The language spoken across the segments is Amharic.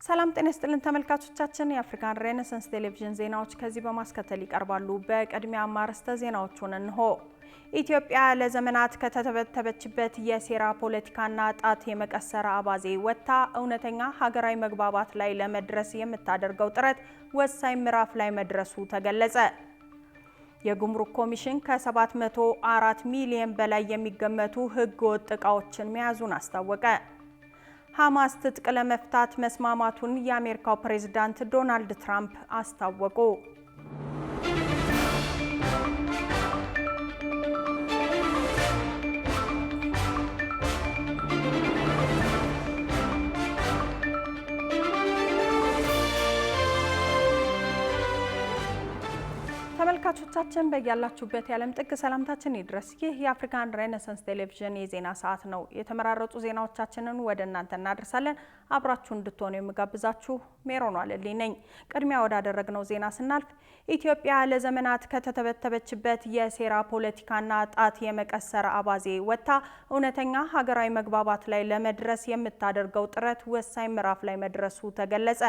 ሰላም ጤና ይስጥልን ተመልካቾቻችን የአፍሪካን ሬኔሳንስ ቴሌቪዥን ዜናዎች ከዚህ በማስከተል ይቀርባሉ። በቅድሚያ አርዕስተ ዜናዎቹን እንሆ። ኢትዮጵያ ለዘመናት ከተተበተበችበት የሴራ ፖለቲካና ጣት የመቀሰር አባዜ ወጥታ እውነተኛ ሀገራዊ መግባባት ላይ ለመድረስ የምታደርገው ጥረት ወሳኝ ምዕራፍ ላይ መድረሱ ተገለጸ። የጉምሩክ ኮሚሽን ከ704 ሚሊዮን በላይ የሚገመቱ ህገወጥ ዕቃዎችን መያዙን አስታወቀ። ሐማስ ትጥቅ ለመፍታት መስማማቱን የአሜሪካው ፕሬዝዳንት ዶናልድ ትራምፕ አስታወቁ። ተመልካቾቻችን በያላችሁበት የዓለም ጥግ ሰላምታችን ይድረስ። ይህ የአፍሪካን ሬኔሳንስ ቴሌቪዥን የዜና ሰዓት ነው። የተመራረጡ ዜናዎቻችንን ወደ እናንተ እናደርሳለን። አብራችሁ እንድትሆኑ የምጋብዛችሁ ሜሮን ዋለልኝ ነኝ። ቅድሚያ ወዳደረግነው ዜና ስናልፍ ኢትዮጵያ ለዘመናት ከተተበተበችበት የሴራ ፖለቲካና ጣት የመቀሰር አባዜ ወጥታ እውነተኛ ሀገራዊ መግባባት ላይ ለመድረስ የምታደርገው ጥረት ወሳኝ ምዕራፍ ላይ መድረሱ ተገለጸ።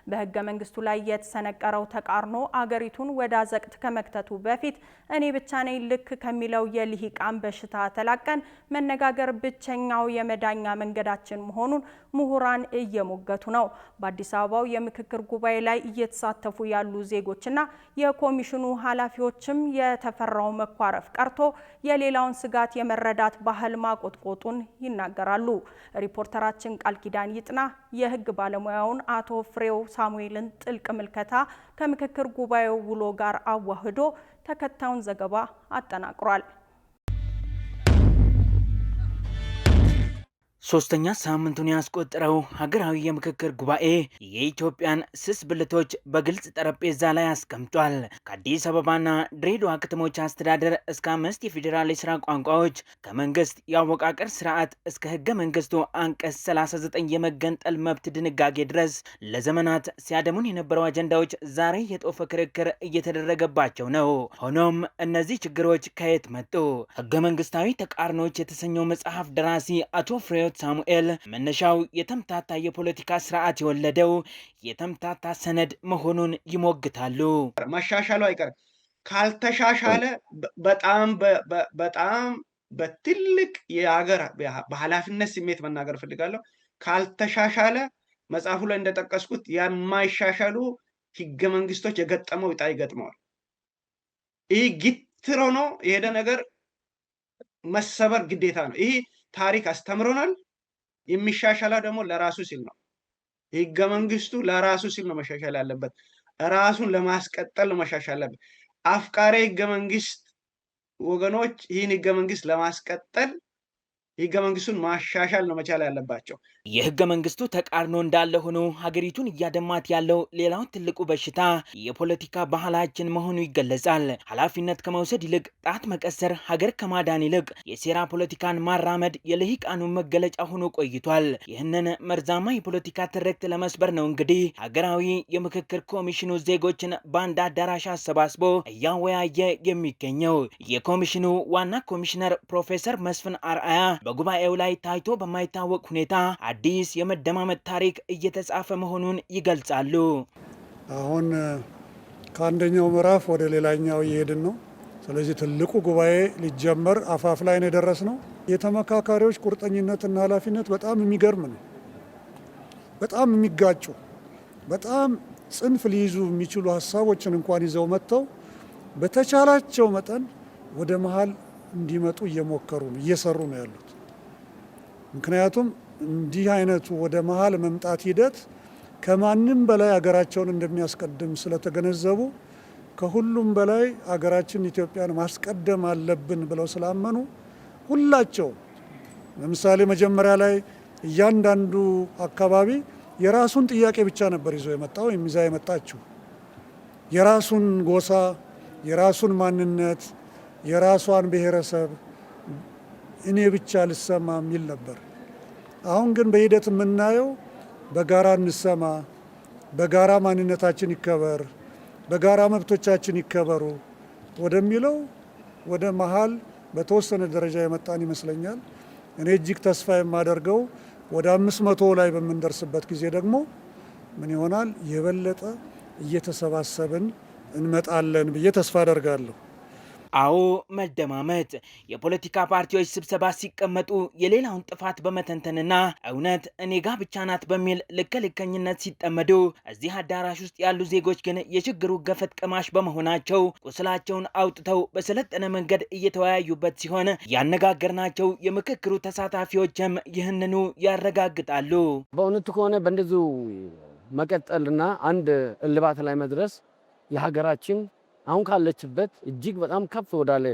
በህገ መንግስቱ ላይ የተሰነቀረው ተቃርኖ አገሪቱን ወደ አዘቅት ከመክተቱ በፊት እኔ ብቻ ነኝ ልክ ከሚለው የልሂቃን በሽታ ተላቀን መነጋገር ብቸኛው የመዳኛ መንገዳችን መሆኑን ምሁራን እየሞገቱ ነው። በአዲስ አበባው የምክክር ጉባኤ ላይ እየተሳተፉ ያሉ ዜጎችና የኮሚሽኑ ኃላፊዎችም የተፈራው መኳረፍ ቀርቶ የሌላውን ስጋት የመረዳት ባህል ማቆጥቆጡን ይናገራሉ። ሪፖርተራችን ቃል ኪዳን ይጥና የህግ ባለሙያውን አቶ ፍሬው ሳሙኤልን ጥልቅ ምልከታ ከምክክር ጉባኤው ውሎ ጋር አዋህዶ ተከታዩን ዘገባ አጠናቅሯል። ሶስተኛ ሳምንቱን ያስቆጠረው ሀገራዊ የምክክር ጉባኤ የኢትዮጵያን ስስ ብልቶች በግልጽ ጠረጴዛ ላይ አስቀምጧል። ከአዲስ አበባና ድሬዳዋ ከተሞች አስተዳደር እስከ 5 የፌዴራል የስራ ቋንቋዎች፣ ከመንግስት የአወቃቀር ስርዓት እስከ ህገ መንግስቱ አንቀጽ 39 የመገንጠል መብት ድንጋጌ ድረስ ለዘመናት ሲያደሙን የነበረው አጀንዳዎች ዛሬ የጦፈ ክርክር እየተደረገባቸው ነው። ሆኖም እነዚህ ችግሮች ከየት መጡ? ህገ መንግስታዊ ተቃርኖች የተሰኘው መጽሐፍ ደራሲ አቶ ፍሬው ሳሙኤል መነሻው የተምታታ የፖለቲካ ስርዓት የወለደው የተምታታ ሰነድ መሆኑን ይሞግታሉ። መሻሻሉ አይቀርም። ካልተሻሻለ በጣም በትልቅ የሀገር በኃላፊነት ስሜት መናገር ፈልጋለሁ። ካልተሻሻለ መጽሐፉ ላይ እንደጠቀስኩት የማይሻሻሉ ህገ መንግስቶች የገጠመው ዕጣ ይገጥመዋል። ይህ ግትር ሆኖ የሄደ ነገር መሰበር ግዴታ ነው። ይህ ታሪክ አስተምሮናል። የሚሻሻለው ደግሞ ለራሱ ሲል ነው። ህገ መንግስቱ ለራሱ ሲል ነው መሻሻል ያለበት። ራሱን ለማስቀጠል ነው መሻሻል ያለበት። አፍቃሪ ህገ መንግስት ወገኖች ይህን ህገ መንግስት ለማስቀጠል ህገ መንግስቱን ማሻሻል ነው መቻል ያለባቸው። የህገ መንግስቱ ተቃርኖ እንዳለ ሆኖ ሀገሪቱን እያደማት ያለው ሌላው ትልቁ በሽታ የፖለቲካ ባህላችን መሆኑ ይገለጻል። ኃላፊነት ከመውሰድ ይልቅ ጣት መቀሰር፣ ሀገር ከማዳን ይልቅ የሴራ ፖለቲካን ማራመድ የልሂቃኑ መገለጫ ሆኖ ቆይቷል። ይህንን መርዛማ የፖለቲካ ትርክት ለመስበር ነው እንግዲህ ሀገራዊ የምክክር ኮሚሽኑ ዜጎችን በአንድ አዳራሽ አሰባስቦ እያወያየ የሚገኘው። የኮሚሽኑ ዋና ኮሚሽነር ፕሮፌሰር መስፍን አርአያ በጉባኤው ላይ ታይቶ በማይታወቅ ሁኔታ አዲስ የመደማመጥ ታሪክ እየተጻፈ መሆኑን ይገልጻሉ። አሁን ከአንደኛው ምዕራፍ ወደ ሌላኛው እየሄድን ነው። ስለዚህ ትልቁ ጉባኤ ሊጀመር አፋፍ ላይ ነው የደረስነው። የተመካካሪዎች ቁርጠኝነትና ኃላፊነት በጣም የሚገርም ነው። በጣም የሚጋጩ በጣም ጽንፍ ሊይዙ የሚችሉ ሀሳቦችን እንኳን ይዘው መጥተው በተቻላቸው መጠን ወደ መሀል እንዲመጡ እየሞከሩ ነው፣ እየሰሩ ነው ያሉት። ምክንያቱም እንዲህ አይነቱ ወደ መሀል መምጣት ሂደት ከማንም በላይ አገራቸውን እንደሚያስቀድም ስለተገነዘቡ ከሁሉም በላይ አገራችን ኢትዮጵያን ማስቀደም አለብን ብለው ስላመኑ ሁላቸው ለምሳሌ መጀመሪያ ላይ እያንዳንዱ አካባቢ የራሱን ጥያቄ ብቻ ነበር ይዞ የመጣው ይዛ የመጣችው የራሱን ጎሳ፣ የራሱን ማንነት፣ የራሷን ብሔረሰብ እኔ ብቻ ልሰማ የሚል ነበር። አሁን ግን በሂደት የምናየው በጋራ እንሰማ፣ በጋራ ማንነታችን ይከበር፣ በጋራ መብቶቻችን ይከበሩ ወደሚለው ወደ መሀል በተወሰነ ደረጃ የመጣን ይመስለኛል። እኔ እጅግ ተስፋ የማደርገው ወደ 500 ላይ በምንደርስበት ጊዜ ደግሞ ምን ይሆናል የበለጠ እየተሰባሰብን እንመጣለን ብዬ ተስፋ አደርጋለሁ። አዎ መደማመጥ። የፖለቲካ ፓርቲዎች ስብሰባ ሲቀመጡ የሌላውን ጥፋት በመተንተንና እውነት እኔ ጋ ብቻ ናት በሚል ልከልከኝነት ሲጠመዱ፣ እዚህ አዳራሽ ውስጥ ያሉ ዜጎች ግን የችግሩ ገፈት ቀማሽ በመሆናቸው ቁስላቸውን አውጥተው በሰለጠነ መንገድ እየተወያዩበት ሲሆን ያነጋገርናቸው የምክክሩ ተሳታፊዎችም ይህንኑ ያረጋግጣሉ። በእውነቱ ከሆነ በእንደዚሁ መቀጠልና አንድ እልባት ላይ መድረስ የሀገራችን አሁን ካለችበት እጅግ በጣም ከፍ ወዳለ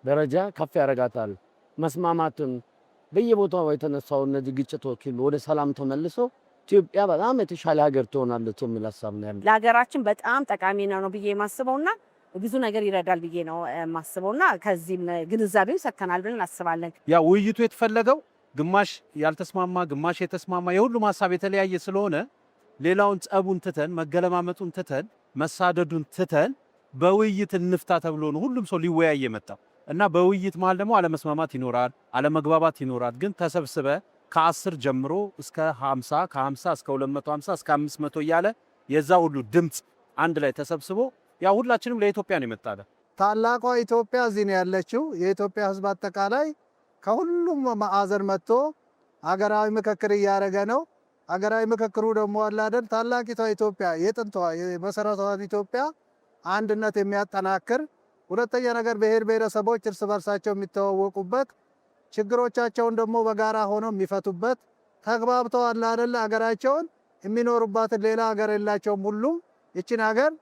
ደረጃ ከፍ ያረጋታል። መስማማትን በየቦታው የተነሳው እነዚህ ግጭቶች ወደ ሰላም ተመልሶ ኢትዮጵያ በጣም የተሻለ ሀገር ትሆናለች የሚል ሀሳብ ነው ያለው። ለሀገራችን በጣም ጠቃሚ ነው ብዬ የማስበውና ብዙ ነገር ይረዳል ብዬ ነው የማስበውና ከዚህም ግንዛቤው ሰከናል ብለን እናስባለን። ያ ውይይቱ የተፈለገው ግማሽ ያልተስማማ ግማሽ የተስማማ የሁሉም ሀሳብ የተለያየ ስለሆነ ሌላውን ጸቡን ትተን መገለማመጡን ትተን መሳደዱን ትተን በውይይት እንፍታ ተብሎ ነው ሁሉም ሰው ሊወያይ የመጣው እና በውይይት መሃል ደግሞ አለመስማማት ይኖራል፣ አለመግባባት ይኖራል። ግን ተሰብስበ ከ10 ጀምሮ እስከ 50 ከ50 እስከ 250 እስከ 500 እያለ የዛ ሁሉ ድምጽ አንድ ላይ ተሰብስቦ ያ ሁላችንም ለኢትዮጵያ ነው የመጣለ። ታላቋ ኢትዮጵያ እዚህ ነው ያለችው። የኢትዮጵያ ሕዝብ አጠቃላይ ከሁሉም ማዕዘን መጥቶ ሀገራዊ ምክክር እያደረገ ነው። ሀገራዊ ምክክሩ ደግሞ አለ አይደል ታላቂቷ ኢትዮጵያ የጥንቷ የመሰረቷ ኢትዮጵያ አንድነት የሚያጠናክር፣ ሁለተኛ ነገር ብሔር ብሔረሰቦች እርስ በርሳቸው የሚተዋወቁበት፣ ችግሮቻቸውን ደግሞ በጋራ ሆነው የሚፈቱበት፣ ተግባብተው አለ አይደል ሀገራቸውን የሚኖሩባትን ሌላ ሀገር የላቸውም ሁሉም ይችን ሀገር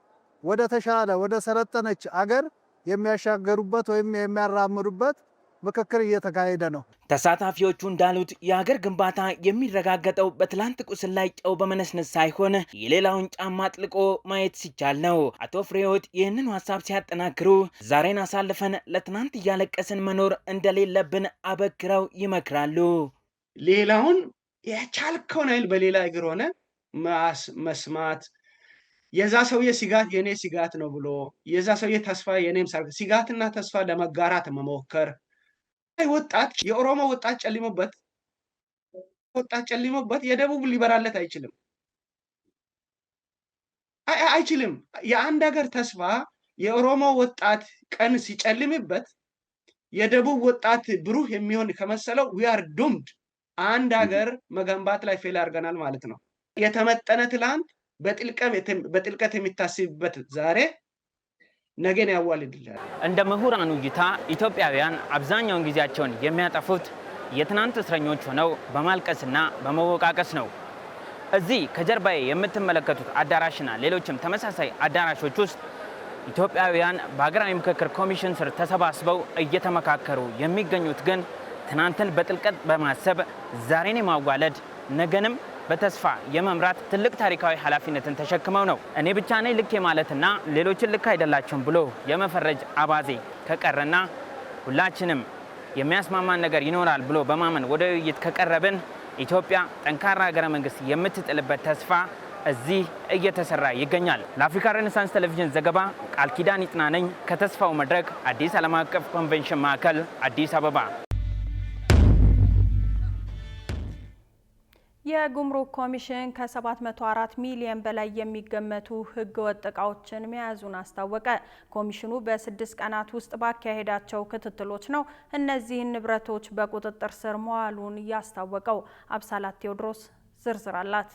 ወደ ተሻለ ወደ ሰለጠነች ሀገር የሚያሻገሩበት ወይም የሚያራምዱበት ምክክር እየተካሄደ ነው። ተሳታፊዎቹ እንዳሉት የሀገር ግንባታ የሚረጋገጠው በትላንት ቁስል ላይ ጨው በመነስነስ ሳይሆን የሌላውን ጫማ አጥልቆ ማየት ሲቻል ነው። አቶ ፍሬህይወት ይህንን ሀሳብ ሲያጠናክሩ ዛሬን አሳልፈን ለትናንት እያለቀስን መኖር እንደሌለብን አበክረው ይመክራሉ። ሌላውን የቻልከውን ኃይል በሌላ እግር ሆነ መስማት፣ የዛ ሰውዬ ስጋት የኔ ስጋት ነው ብሎ የዛ ሰውዬ ተስፋ የኔም ስጋትና ተስፋ ለመጋራት መሞከር። ወጣት የኦሮሞ ወጣት ጨልሞበት የደቡብ ሊበራለት አይችልም። የአንድ ሀገር ተስፋ የኦሮሞ ወጣት ቀን ሲጨልምበት የደቡብ ወጣት ብሩህ የሚሆን ከመሰለው we are doomed። አንድ ሀገር መገንባት ላይ ፌል አድርገናል ማለት ነው። የተመጠነ ትላንት በጥልቀት የሚታስብበት ዛሬ ነገን ያዋልድልሃል። እንደ ምሁራኑ እይታ ኢትዮጵያውያን አብዛኛውን ጊዜያቸውን የሚያጠፉት የትናንት እስረኞች ሆነው በማልቀስና በመወቃቀስ ነው። እዚህ ከጀርባዬ የምትመለከቱት አዳራሽና ሌሎችም ተመሳሳይ አዳራሾች ውስጥ ኢትዮጵያውያን በሀገራዊ ምክክር ኮሚሽን ስር ተሰባስበው እየተመካከሩ የሚገኙት ግን ትናንትን በጥልቀት በማሰብ ዛሬን የማዋለድ ነገንም በተስፋ የመምራት ትልቅ ታሪካዊ ኃላፊነትን ተሸክመው ነው። እኔ ብቻ ነኝ ልክ ማለትና ሌሎችን ልክ አይደላችሁም ብሎ የመፈረጅ አባዜ ከቀረና ሁላችንም የሚያስማማን ነገር ይኖራል ብሎ በማመን ወደ ውይይት ከቀረብን ኢትዮጵያ ጠንካራ ሀገረ መንግስት የምትጥልበት ተስፋ እዚህ እየተሰራ ይገኛል። ለአፍሪካ ሬኔሳንስ ቴሌቪዥን ዘገባ ቃል ኪዳን ይጥና ነኝ ከተስፋው መድረክ አዲስ ዓለም አቀፍ ኮንቬንሽን ማዕከል አዲስ አበባ። የጉምሩክ ኮሚሽን ከ704 ሚሊዮን በላይ የሚገመቱ ህገወጥ እቃዎችን መያዙን አስታወቀ። ኮሚሽኑ በ6 ቀናት ውስጥ ባካሄዳቸው ክትትሎች ነው እነዚህን ንብረቶች በቁጥጥር ስር መዋሉን ያስታወቀው። አብሳላት ቴዎድሮስ ዝርዝር አላት።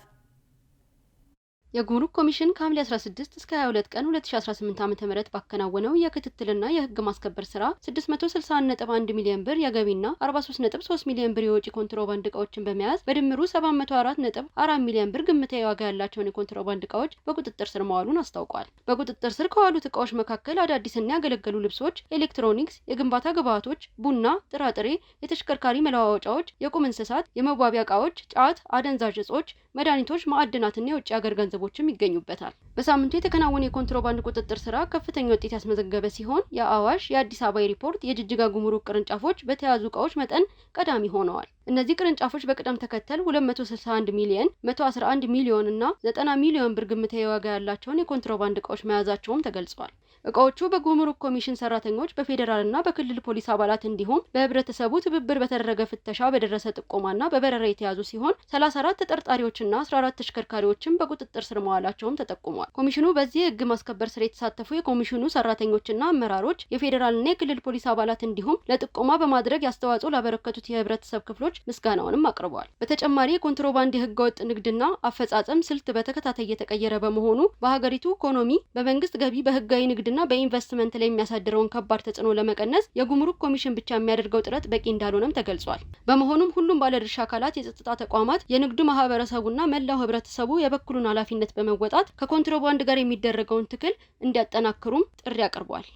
የጉምሩክ ኮሚሽን ከሐምሌ 16 እስከ 22 ቀን 2018 ዓ.ም ባከናወነው የክትትልና የህግ ማስከበር ስራ 661.1 ሚሊዮን ብር የገቢና 43.3 ሚሊዮን ብር የወጪ ኮንትሮባንድ እቃዎችን በመያዝ በድምሩ 704.4 ሚሊዮን ብር ግምታዊ ዋጋ ያላቸውን የኮንትሮባንድ እቃዎች በቁጥጥር ስር መዋሉን አስታውቋል። በቁጥጥር ስር ከዋሉት እቃዎች መካከል አዳዲስና ያገለገሉ ልብሶች፣ ኤሌክትሮኒክስ፣ የግንባታ ግብዓቶች፣ ቡና፣ ጥራጥሬ፣ የተሽከርካሪ መለዋወጫዎች፣ የቁም እንስሳት፣ የመዋቢያ እቃዎች፣ ጫት፣ አደንዛዥ እጾች፣ መድኃኒቶች፣ ማዕድናትና የውጭ ሀገር ገንዘቦችም ይገኙበታል። በሳምንቱ የተከናወነ የኮንትሮባንድ ቁጥጥር ስራ ከፍተኛ ውጤት ያስመዘገበ ሲሆን የአዋሽ፣ የአዲስ አበባ ሪፖርት፣ የጅጅጋ ጉምሩክ ቅርንጫፎች በተያዙ እቃዎች መጠን ቀዳሚ ሆነዋል። እነዚህ ቅርንጫፎች በቅደም ተከተል 261 ሚሊዮን፣ 111 ሚሊዮን እና 90 ሚሊዮን ብር ግምታዊ ዋጋ ያላቸውን የኮንትሮባንድ እቃዎች መያዛቸውም ተገልጿል። እቃዎቹ በጉምሩክ ኮሚሽን ሰራተኞች፣ በፌዴራልና በክልል ፖሊስ አባላት እንዲሁም በህብረተሰቡ ትብብር በተደረገ ፍተሻ በደረሰ ጥቆማና በበረራ የተያዙ ሲሆን 34 ተጠርጣሪዎችና 14 ተሽከርካሪዎችን በቁጥጥር ስር መዋላቸውም ተጠቁሟል። ኮሚሽኑ በዚህ ህግ ማስከበር ስራ የተሳተፉ የኮሚሽኑ ሰራተኞችና አመራሮች፣ የፌዴራልና የክልል ፖሊስ አባላት እንዲሁም ለጥቆማ በማድረግ ያስተዋጽኦ ላበረከቱት የህብረተሰብ ክፍሎች ምስጋናውንም አቅርበዋል። በተጨማሪ የኮንትሮባንድ የህገወጥ ንግድና አፈጻጸም ስልት በተከታታይ የተቀየረ በመሆኑ በሀገሪቱ ኢኮኖሚ፣ በመንግስት ገቢ፣ በህጋዊ ንግድና በኢንቨስትመንት ላይ የሚያሳድረውን ከባድ ተጽዕኖ ለመቀነስ የጉምሩክ ኮሚሽን ብቻ የሚያደርገው ጥረት በቂ እንዳልሆነም ተገልጿል። በመሆኑም ሁሉም ባለድርሻ አካላት፣ የጸጥታ ተቋማት፣ የንግዱ ማህበረሰቡና መላው ህብረተሰቡ የበኩሉን ኃላፊነት በመወጣት ከኮንትሮባንድ ጋር የሚደረገውን ትግል እንዲያጠናክሩም ጥሪ አቅርቧል።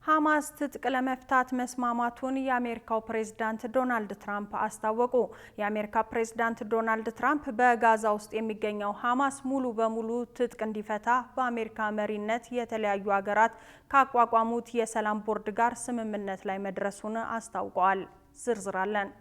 ሐማስ ትጥቅ ለመፍታት መስማማቱን የአሜሪካው ፕሬዝዳንት ዶናልድ ትራምፕ አስታወቁ። የአሜሪካ ፕሬዝዳንት ዶናልድ ትራምፕ በጋዛ ውስጥ የሚገኘው ሐማስ ሙሉ በሙሉ ትጥቅ እንዲፈታ በአሜሪካ መሪነት የተለያዩ ሀገራት ካቋቋሙት የሰላም ቦርድ ጋር ስምምነት ላይ መድረሱን አስታውቀዋል። ዝርዝር አለን።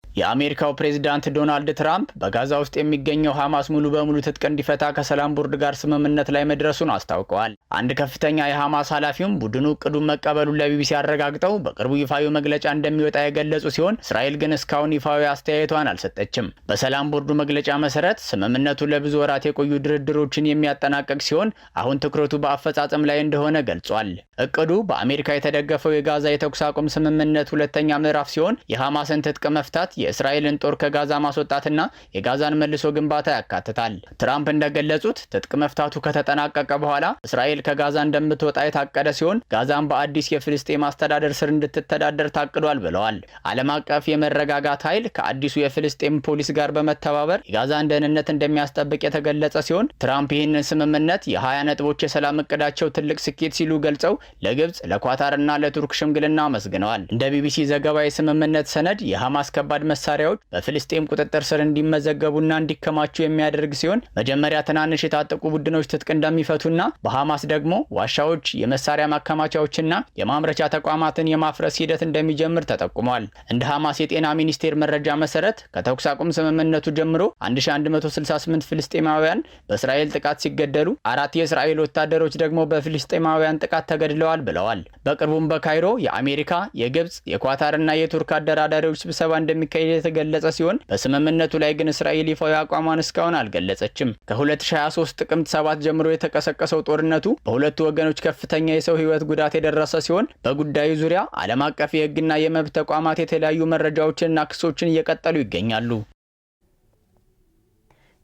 የአሜሪካው ፕሬዝዳንት ዶናልድ ትራምፕ በጋዛ ውስጥ የሚገኘው ሐማስ ሙሉ በሙሉ ትጥቅ እንዲፈታ ከሰላም ቦርድ ጋር ስምምነት ላይ መድረሱን አስታውቀዋል። አንድ ከፍተኛ የሐማስ ኃላፊውም ቡድኑ እቅዱን መቀበሉን ለቢቢሲ አረጋግጠው በቅርቡ ይፋዊ መግለጫ እንደሚወጣ የገለጹ ሲሆን እስራኤል ግን እስካሁን ይፋዊ አስተያየቷን አልሰጠችም። በሰላም ቦርዱ መግለጫ መሰረት ስምምነቱ ለብዙ ወራት የቆዩ ድርድሮችን የሚያጠናቅቅ ሲሆን አሁን ትኩረቱ በአፈጻጸም ላይ እንደሆነ ገልጿል። እቅዱ በአሜሪካ የተደገፈው የጋዛ የተኩስ አቁም ስምምነት ሁለተኛ ምዕራፍ ሲሆን የሐማስን ትጥቅ መፍታት፣ የእስራኤልን ጦር ከጋዛ ማስወጣትና የጋዛን መልሶ ግንባታ ያካትታል። ትራምፕ እንደገለጹት ትጥቅ መፍታቱ ከተጠናቀቀ በኋላ እስራኤል ከጋዛ እንደምትወጣ የታቀደ ሲሆን ጋዛን በአዲስ የፍልስጤም አስተዳደር ስር እንድትተዳደር ታቅዷል ብለዋል። ዓለም አቀፍ የመረጋጋት ኃይል ከአዲሱ የፍልስጤም ፖሊስ ጋር በመተባበር የጋዛን ደህንነት እንደሚያስጠብቅ የተገለጸ ሲሆን ትራምፕ ይህንን ስምምነት የ20 ነጥቦች የሰላም እቅዳቸው ትልቅ ስኬት ሲሉ ገልጸው ለግብጽ፣ ለኳታርና ለቱርክ ሽምግልና አመስግነዋል። እንደ ቢቢሲ ዘገባ የስምምነት ሰነድ የሐማስ ከባድ መሳሪያዎች በፍልስጤም ቁጥጥር ስር እንዲመዘገቡና እንዲከማቹ የሚያደርግ ሲሆን መጀመሪያ ትናንሽ የታጠቁ ቡድኖች ትጥቅ እንደሚፈቱና በሐማስ ደግሞ ዋሻዎች፣ የመሳሪያ ማከማቻዎችና የማምረቻ ተቋማትን የማፍረስ ሂደት እንደሚጀምር ተጠቁሟል። እንደ ሐማስ የጤና ሚኒስቴር መረጃ መሰረት ከተኩስ አቁም ስምምነቱ ጀምሮ 1168 ፍልስጤማውያን በእስራኤል ጥቃት ሲገደሉ 4 የእስራኤል ወታደሮች ደግሞ በፍልስጤማውያን ጥቃት ተገድለዋል ብለዋል። በቅርቡም በካይሮ የአሜሪካ፣ የግብጽ፣ የኳታርና የቱርክ አደራዳሪዎች ስብሰባ እንደሚካሄድ የተገለጸ ሲሆን በስምምነቱ ላይ ግን እስራኤል ይፋዊ አቋሟን እስካሁን አልገለጸችም። ከ2023 ጥቅምት 7 ጀምሮ የተቀሰቀሰው ጦርነቱ በሁለቱ ወገኖች ከፍተኛ የሰው ሕይወት ጉዳት የደረሰ ሲሆን በጉዳዩ ዙሪያ ዓለም አቀፍ የሕግና የመብት ተቋማት የተለያዩ መረጃዎችንና ክሶችን እየቀጠሉ ይገኛሉ።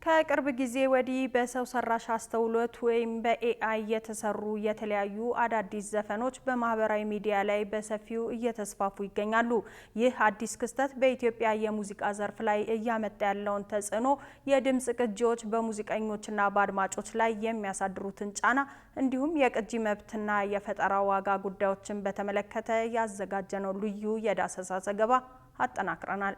ከቅርብ ጊዜ ወዲህ በሰው ሰራሽ አስተውሎት ወይም በኤአይ የተሰሩ የተለያዩ አዳዲስ ዘፈኖች በማህበራዊ ሚዲያ ላይ በሰፊው እየተስፋፉ ይገኛሉ። ይህ አዲስ ክስተት በኢትዮጵያ የሙዚቃ ዘርፍ ላይ እያመጣ ያለውን ተጽዕኖ፣ የድምጽ ቅጂዎች በሙዚቀኞችና በአድማጮች ላይ የሚያሳድሩትን ጫና እንዲሁም የቅጂ መብትና የፈጠራ ዋጋ ጉዳዮችን በተመለከተ ያዘጋጀነው ልዩ የዳሰሳ ዘገባ አጠናክረናል።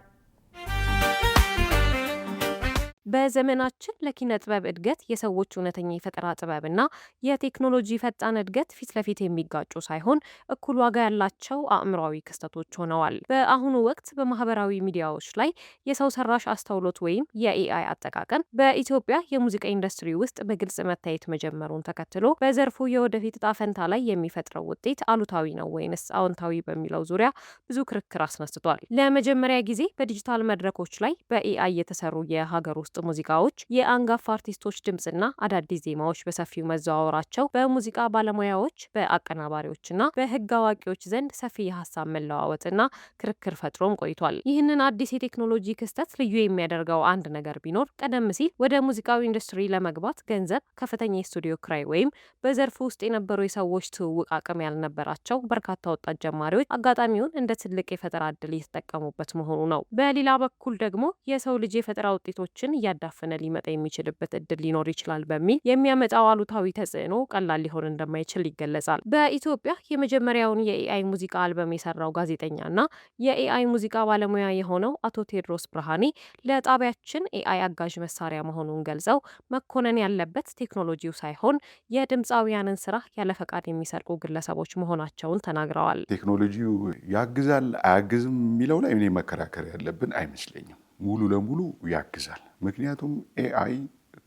በዘመናችን ለኪነ ጥበብ እድገት የሰዎች እውነተኛ የፈጠራ ጥበብና የቴክኖሎጂ ፈጣን እድገት ፊት ለፊት የሚጋጩ ሳይሆን እኩል ዋጋ ያላቸው አእምሯዊ ክስተቶች ሆነዋል። በአሁኑ ወቅት በማህበራዊ ሚዲያዎች ላይ የሰው ሰራሽ አስተውሎት ወይም የኤአይ አጠቃቀም በኢትዮጵያ የሙዚቃ ኢንዱስትሪ ውስጥ በግልጽ መታየት መጀመሩን ተከትሎ በዘርፉ የወደፊት ዕጣ ፈንታ ላይ የሚፈጥረው ውጤት አሉታዊ ነው ወይንስ አዎንታዊ በሚለው ዙሪያ ብዙ ክርክር አስነስቷል። ለመጀመሪያ ጊዜ በዲጂታል መድረኮች ላይ በኤአይ የተሰሩ የሀገር ውስጥ ሙዚቃዎች፣ የአንጋፋ አርቲስቶች ድምጽና አዳዲስ ዜማዎች በሰፊው መዘዋወራቸው በሙዚቃ ባለሙያዎች፣ በአቀናባሪዎችና በህግ አዋቂዎች ዘንድ ሰፊ የሀሳብ መለዋወጥና ክርክር ፈጥሮም ቆይቷል። ይህንን አዲስ የቴክኖሎጂ ክስተት ልዩ የሚያደርገው አንድ ነገር ቢኖር ቀደም ሲል ወደ ሙዚቃዊ ኢንዱስትሪ ለመግባት ገንዘብ፣ ከፍተኛ የስቱዲዮ ክራይ ወይም በዘርፉ ውስጥ የነበሩ የሰዎች ትውውቅ አቅም ያልነበራቸው በርካታ ወጣት ጀማሪዎች አጋጣሚውን እንደ ትልቅ የፈጠራ እድል እየተጠቀሙበት መሆኑ ነው። በሌላ በኩል ደግሞ የሰው ልጅ የፈጠራ ውጤቶችን እያዳፈነ ሊመጣ የሚችልበት እድል ሊኖር ይችላል በሚል የሚያመጣው አሉታዊ ተጽዕኖ ቀላል ሊሆን እንደማይችል ይገለጻል። በኢትዮጵያ የመጀመሪያውን የኤአይ ሙዚቃ አልበም የሰራው ጋዜጠኛና የኤአይ ሙዚቃ ባለሙያ የሆነው አቶ ቴዎድሮስ ብርሃኔ ለጣቢያችን ኤአይ አጋዥ መሳሪያ መሆኑን ገልጸው መኮነን ያለበት ቴክኖሎጂው ሳይሆን የድምፃውያንን ስራ ያለ ፈቃድ የሚሰርቁ ግለሰቦች መሆናቸውን ተናግረዋል። ቴክኖሎጂው ያግዛል አያግዝም የሚለው ላይ እኔ መከራከር ያለብን አይመስለኝም። ሙሉ ለሙሉ ያግዛል። ምክንያቱም ኤአይ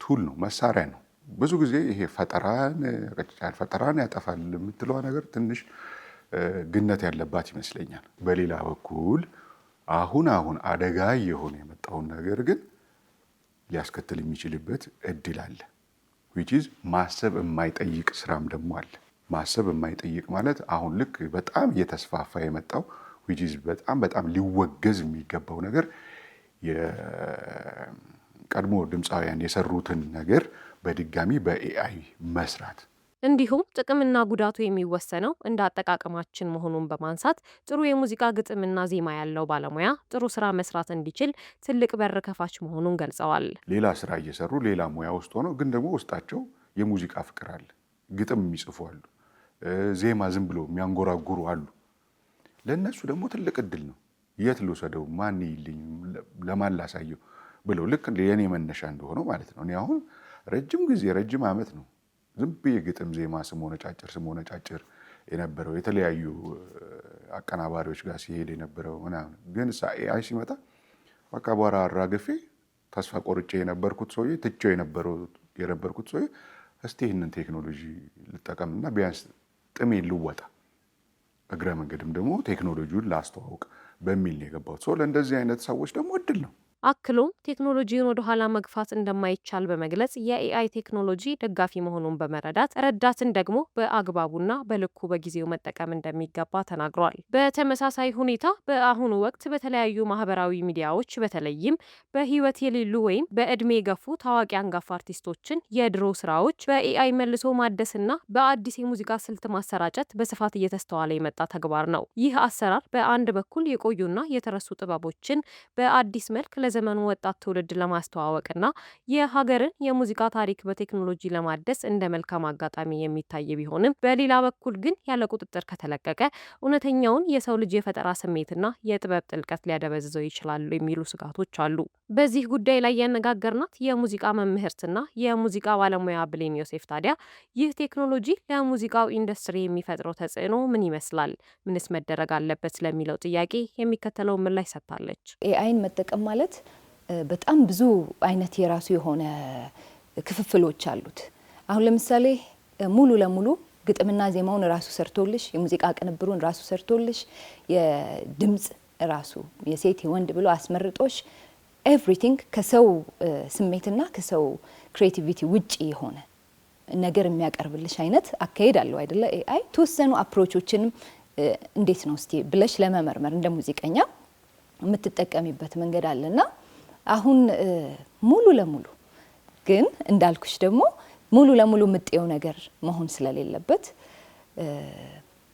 ቱል ነው፣ መሳሪያ ነው። ብዙ ጊዜ ይሄ ፈጠራን ያጠፋል የምትለው ነገር ትንሽ ግነት ያለባት ይመስለኛል። በሌላ በኩል አሁን አደጋ የሆነ የመጣውን ነገር ግን ሊያስከትል የሚችልበት እድል አለ። which is ማሰብ የማይጠይቅ ስራም ደግሞ አለ። ማሰብ የማይጠይቅ ማለት አሁን ልክ በጣም እየተስፋፋ የመጣው which is በጣም ሊወገዝ የሚገባው ነገር የቀድሞ ድምፃውያን የሰሩትን ነገር በድጋሚ በኤአይ መስራት። እንዲሁም ጥቅምና ጉዳቱ የሚወሰነው እንደ አጠቃቀማችን መሆኑን በማንሳት ጥሩ የሙዚቃ ግጥምና ዜማ ያለው ባለሙያ ጥሩ ስራ መስራት እንዲችል ትልቅ በር ከፋች መሆኑን ገልጸዋል። ሌላ ስራ እየሰሩ ሌላ ሙያ ውስጥ ሆነው ግን ደግሞ ውስጣቸው የሙዚቃ ፍቅር አለ። ግጥም የሚጽፉ አሉ፣ ዜማ ዝም ብሎ የሚያንጎራጉሩ አሉ። ለእነሱ ደግሞ ትልቅ እድል ነው። የት ልውሰደው፣ ማን ይልኝ፣ ለማን ላሳየው ብለው ልክ የኔ መነሻ እንደሆነው ማለት ነው። እኔ አሁን ረጅም ዓመት ነው ዝም ብዬ ግጥም ዜማ ስሞነጫጭር የነበረው የተለያዩ አቀናባሪዎች ጋር ሲሄድ የነበረው ምናምን። ግን ኤአይ ሲመጣ በቃ በኋላ አራግፌ ተስፋ ቆርጬ የነበርኩት ሰውዬ ትቼው የነበርኩት ሰውዬ እስቲ ይህንን ቴክኖሎጂ ልጠቀምና ቢያንስ ጥሜ ልወጣ እግረ መንገድም ደግሞ ቴክኖሎጂውን ላስተዋውቅ በሚል ነው የገባሁት። ሰው ለእንደዚህ አይነት ሰዎች ደግሞ እድል ነው። አክሎም ቴክኖሎጂውን ወደ ኋላ መግፋት እንደማይቻል በመግለጽ የኤአይ ቴክኖሎጂ ደጋፊ መሆኑን በመረዳት ረዳትን ደግሞ በአግባቡና በልኩ በጊዜው መጠቀም እንደሚገባ ተናግሯል። በተመሳሳይ ሁኔታ በአሁኑ ወቅት በተለያዩ ማህበራዊ ሚዲያዎች በተለይም በህይወት የሌሉ ወይም በእድሜ የገፉ ታዋቂ አንጋፋ አርቲስቶችን የድሮ ስራዎች በኤአይ መልሶ ማደስና በአዲስ የሙዚቃ ስልት ማሰራጨት በስፋት እየተስተዋለ የመጣ ተግባር ነው። ይህ አሰራር በአንድ በኩል የቆዩና የተረሱ ጥበቦችን በአዲስ መልክ ለዘመኑ ወጣት ትውልድ ለማስተዋወቅና የሀገርን የሙዚቃ ታሪክ በቴክኖሎጂ ለማደስ እንደ መልካም አጋጣሚ የሚታይ ቢሆንም በሌላ በኩል ግን ያለ ቁጥጥር ከተለቀቀ እውነተኛውን የሰው ልጅ የፈጠራ ስሜትና የጥበብ ጥልቀት ሊያደበዝዘው ይችላሉ የሚሉ ስጋቶች አሉ። በዚህ ጉዳይ ላይ ያነጋገርናት የሙዚቃ መምህርትና የሙዚቃ ባለሙያ ብሌን ዮሴፍ ታዲያ ይህ ቴክኖሎጂ ለሙዚቃው ኢንዱስትሪ የሚፈጥረው ተጽዕኖ ምን ይመስላል፣ ምንስ መደረግ አለበት ለሚለው ጥያቄ የሚከተለውን ምላሽ ሰጥታለች። ኤአይን መጠቀም ማለት በጣም ብዙ አይነት የራሱ የሆነ ክፍፍሎች አሉት። አሁን ለምሳሌ ሙሉ ለሙሉ ግጥምና ዜማውን ራሱ ሰርቶልሽ፣ የሙዚቃ ቅንብሩን ራሱ ሰርቶልሽ፣ የድምጽ ራሱ የሴት የወንድ ብሎ አስመርጦሽ ኤቭሪቲንግ ከሰው ስሜትና ከሰው ክሬቲቪቲ ውጪ የሆነ ነገር የሚያቀርብልሽ አይነት አካሄድ አለው አይደለ? ኤአይ ተወሰኑ አፕሮቾችንም እንዴት ነው እስቲ ብለሽ ለመመርመር እንደ ሙዚቀኛ የምትጠቀሚበት መንገድ አለና አሁን ሙሉ ለሙሉ ግን እንዳልኩሽ ደግሞ ሙሉ ለሙሉ ምጤው ነገር መሆን ስለሌለበት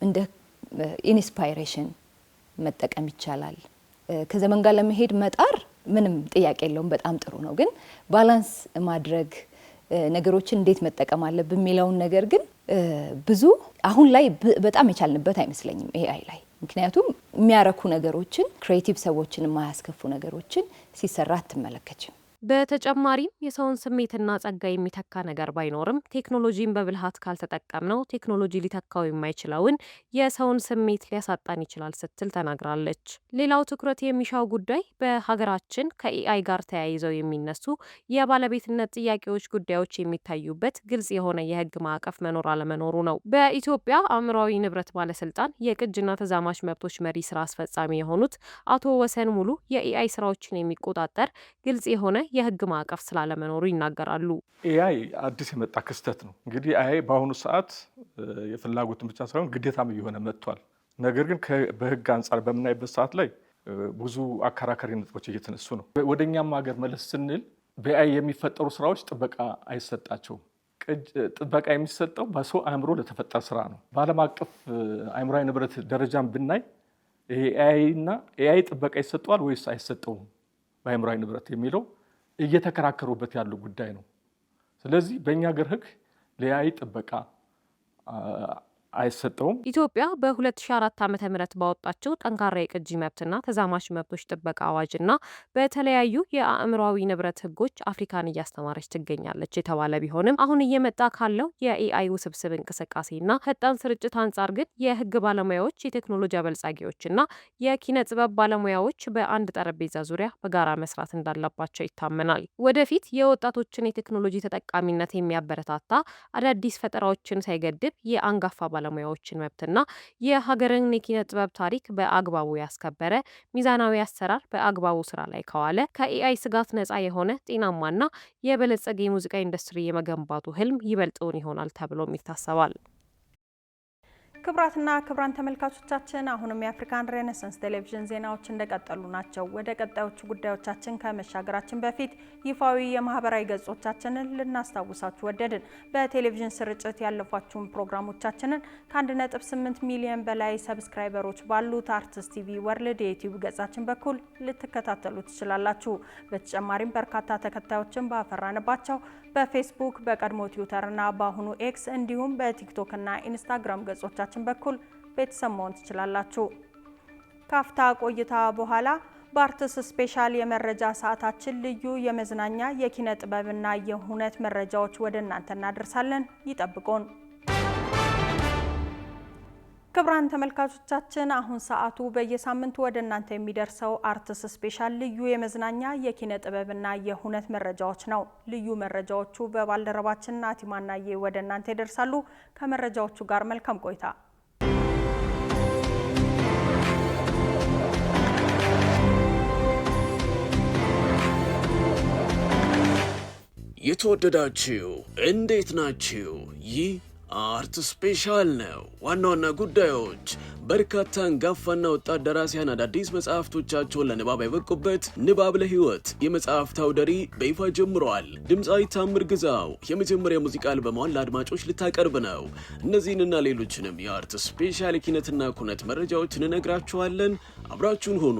እንደ ኢንስፓይሬሽን መጠቀም ይቻላል። ከዘመን ጋር ለመሄድ መጣር ምንም ጥያቄ የለውም፣ በጣም ጥሩ ነው። ግን ባላንስ ማድረግ ነገሮችን እንዴት መጠቀም አለብን የሚለውን ነገር ግን ብዙ አሁን ላይ በጣም የቻልንበት አይመስለኝም ኤአይ ላይ። ምክንያቱም የሚያረኩ ነገሮችን ክሬቲቭ ሰዎችን የማያስከፉ ነገሮችን ሲሰራ አትመለከችም። በተጨማሪም የሰውን ስሜትና ጸጋ የሚተካ ነገር ባይኖርም ቴክኖሎጂን በብልሃት ካልተጠቀምነው ቴክኖሎጂ ሊተካው የማይችለውን የሰውን ስሜት ሊያሳጣን ይችላል ስትል ተናግራለች። ሌላው ትኩረት የሚሻው ጉዳይ በሀገራችን ከኤአይ ጋር ተያይዘው የሚነሱ የባለቤትነት ጥያቄዎች ጉዳዮች የሚታዩበት ግልጽ የሆነ የሕግ ማዕቀፍ መኖር አለመኖሩ ነው። በኢትዮጵያ አእምሯዊ ንብረት ባለስልጣን የቅጅና ተዛማች መብቶች መሪ ስራ አስፈጻሚ የሆኑት አቶ ወሰን ሙሉ የኤአይ ስራዎችን የሚቆጣጠር ግልጽ የሆነ የህግ ማዕቀፍ ስላለመኖሩ ይናገራሉ። ኤአይ አዲስ የመጣ ክስተት ነው። እንግዲህ ኤአይ በአሁኑ ሰዓት የፍላጎትን ብቻ ሳይሆን ግዴታም እየሆነ መጥቷል። ነገር ግን በህግ አንጻር በምናይበት ሰዓት ላይ ብዙ አከራካሪ ነጥቦች እየተነሱ ነው። ወደኛም ሀገር መለስ ስንል በኤአይ የሚፈጠሩ ስራዎች ጥበቃ አይሰጣቸውም። ጥበቃ የሚሰጠው በሰው አእምሮ ለተፈጠረ ስራ ነው። በዓለም አቀፍ አእምሯዊ ንብረት ደረጃም ብናይ ኤአይ ጥበቃ ይሰጠዋል ወይስ አይሰጠውም በአእምሯዊ ንብረት የሚለው እየተከራከሩበት ያለው ጉዳይ ነው። ስለዚህ በእኛ ሀገር ህግ ለኤአይ ጥበቃ አይሰጠውም። ኢትዮጵያ በ2004 ዓ.ም ባወጣቸው ጠንካራ የቅጂ መብትና ተዛማሽ መብቶች ጥበቃ አዋጅና በተለያዩ የአእምሯዊ ንብረት ህጎች አፍሪካን እያስተማረች ትገኛለች የተባለ ቢሆንም አሁን እየመጣ ካለው የኤአይ ውስብስብ እንቅስቃሴና ፈጣን ስርጭት አንጻር ግን የህግ ባለሙያዎች፣ የቴክኖሎጂ አበልጻጊዎችና የኪነ ጥበብ ባለሙያዎች በአንድ ጠረጴዛ ዙሪያ በጋራ መስራት እንዳለባቸው ይታመናል። ወደፊት የወጣቶችን የቴክኖሎጂ ተጠቃሚነት የሚያበረታታ አዳዲስ ፈጠራዎችን ሳይገድብ የአንጋፋ ባለሙያዎችን መብትና የሀገርን የኪነ ጥበብ ታሪክ በአግባቡ ያስከበረ ሚዛናዊ አሰራር በአግባቡ ስራ ላይ ከዋለ ከኤአይ ስጋት ነጻ የሆነ ጤናማና የበለጸገ የሙዚቃ ኢንዱስትሪ የመገንባቱ ህልም ይበልጥውን ይሆናል ተብሎም ይታሰባል። ክብራትና ክብራን ተመልካቾቻችን አሁንም የአፍሪካን ሬኔሳንስ ቴሌቪዥን ዜናዎች እንደቀጠሉ ናቸው። ወደ ቀጣዮቹ ጉዳዮቻችን ከመሻገራችን በፊት ይፋዊ የማህበራዊ ገጾቻችንን ልናስታውሳችሁ ወደድን። በቴሌቪዥን ስርጭት ያለፏችሁን ፕሮግራሞቻችንን ከ1.8 ሚሊዮን በላይ ሰብስክራይበሮች ባሉት አርትስ ቲቪ ወርልድ የዩቲዩብ ገጻችን በኩል ልትከታተሉ ትችላላችሁ። በተጨማሪም በርካታ ተከታዮችን ባፈራንባቸው በፌስቡክ፣ በቀድሞ ትዊተርና በአሁኑ ኤክስ እንዲሁም በቲክቶክ እና ኢንስታግራም ገጾቻችን በኩል ቤተሰብ መሆን ትችላላችሁ። ካፍታ ቆይታ በኋላ በአርትስ ስፔሻል የመረጃ ሰዓታችን ልዩ የመዝናኛ የኪነ ጥበብና የሁነት መረጃዎች ወደ እናንተ እናደርሳለን። ይጠብቁን። ክብራን ተመልካቾቻችን አሁን ሰዓቱ በየሳምንቱ ወደ እናንተ የሚደርሰው አርትስ ስፔሻል ልዩ የመዝናኛ የኪነ ጥበብና የሁነት መረጃዎች ነው። ልዩ መረጃዎቹ በባልደረባችን ናቲማናዬ ወደ እናንተ ይደርሳሉ። ከመረጃዎቹ ጋር መልካም ቆይታ። የተወደዳችሁ እንዴት ናችሁ? ይህ አርት ስፔሻል ነው። ዋና ዋና ጉዳዮች በርካታ አንጋፋና ወጣት ደራሲያን አዳዲስ መጽሐፍቶቻቸውን ለንባብ ያበቁበት ንባብ ለህይወት የመጽሐፍት አውደ ርዕይ በይፋ ጀምሯል። ድምፃዊ ታምር ግዛው የመጀመሪያ ሙዚቃ አልበሟን ለአድማጮች ልታቀርብ ነው። እነዚህንና ሌሎችንም የአርት ስፔሻል የኪነትና ኩነት መረጃዎችን እንነግራችኋለን። አብራችሁን ሆኖ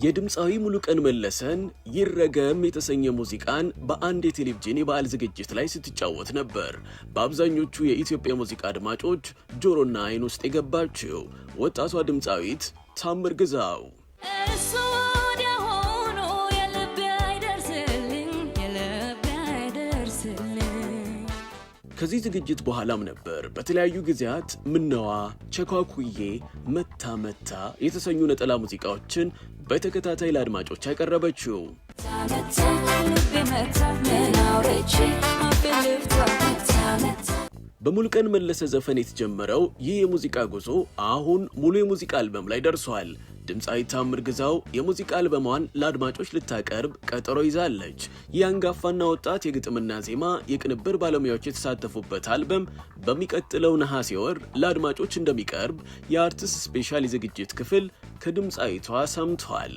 የድምፃዊ ሙሉቀን መለሰን ይረገም የተሰኘ ሙዚቃን በአንድ የቴሌቪዥን የበዓል ዝግጅት ላይ ስትጫወት ነበር። በአብዛኞቹ የኢትዮጵያ ሙዚቃ አድማጮች ጆሮና አይን ውስጥ የገባችው ወጣቷ ድምፃዊት ታምር ግዛው ከዚህ ዝግጅት በኋላም ነበር በተለያዩ ጊዜያት ምነዋ፣ ቸኳኩዬ፣ መታ መታ የተሰኙ ነጠላ ሙዚቃዎችን በተከታታይ ለአድማጮች ያቀረበችው። በሙሉቀን መለሰ ዘፈን የተጀመረው ይህ የሙዚቃ ጉዞ አሁን ሙሉ የሙዚቃ አልበም ላይ ደርሷል። ድምፃዊ ታምር ግዛው የሙዚቃ አልበሟን ለአድማጮች ልታቀርብ ቀጠሮ ይዛለች። የአንጋፋና ወጣት የግጥምና ዜማ የቅንብር ባለሙያዎች የተሳተፉበት አልበም በሚቀጥለው ነሐሴ ወር ለአድማጮች እንደሚቀርብ የአርትስ ስፔሻል የዝግጅት ክፍል ከድምፃዊቷ ሰምቷል።